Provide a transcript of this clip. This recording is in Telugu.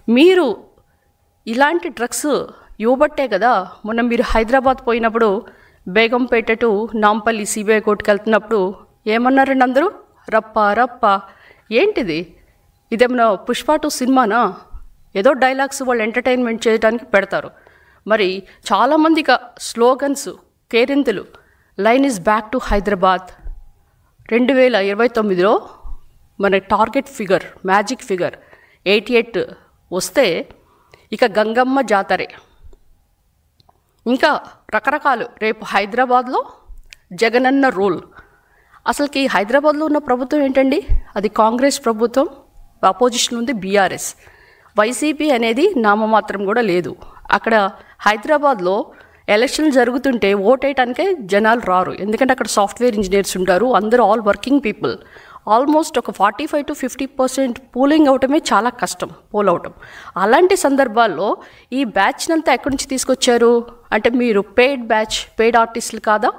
మీరు ఇలాంటి డ్రగ్స్ ఇవ్వబట్టే కదా మొన్న మీరు హైదరాబాద్ పోయినప్పుడు బేగంపేట టు నాంపల్లి సిబిఐ కోర్టుకు వెళ్తున్నప్పుడు ఏమన్నారండి అందరూ? రప్ప రప్ప. ఏంటిది? ఇదేమన్నా పుష్ప 2 సినిమానా? ఏదో డైలాగ్స్ వాళ్ళు ఎంటర్టైన్మెంట్ చేయడానికి పెడతారు. మరి చాలామంది ఇక స్లోగన్స్, కేరింతలు, line is back to Hyderabad. 2029లో మన టార్గెట్ ఫిగర్, మ్యాజిక్ ఫిగర్ 88 వస్తే ఇక గంగమ్మ జాతరే. ఇంకా రకరకాలు. రేపు హైదరాబాద్లో జగనన్న రూల్. అసలుకి హైదరాబాద్లో ఉన్న ప్రభుత్వం ఏంటండి? అది కాంగ్రెస్ ప్రభుత్వం, అపోజిషన్ ఉంది బీఆర్ఎస్. వైసీపీ అనేది నామమాత్రం కూడా లేదు. అక్కడ హైదరాబాద్లో ఎలక్షన్లు జరుగుతుంటే ఓటేయటానికే జనాలు రారు. ఎందుకంటే అక్కడ సాఫ్ట్వేర్ ఇంజనీర్స్ ఉంటారు, అందరూ ఆల్ వర్కింగ్ పీపుల్. ఆల్మోస్ట్ ఒక 45 to 50% పోలింగ్ అవటమే చాలా కష్టం, పోల్ అవటం. అలాంటి సందర్భాల్లో ఈ బ్యాచ్నంతా ఎక్కడి నుంచి తీసుకొచ్చారు అంటే మీరు పెయిడ్ బ్యాచ్, పెయిడ్ ఆర్టిస్టులు కాదా?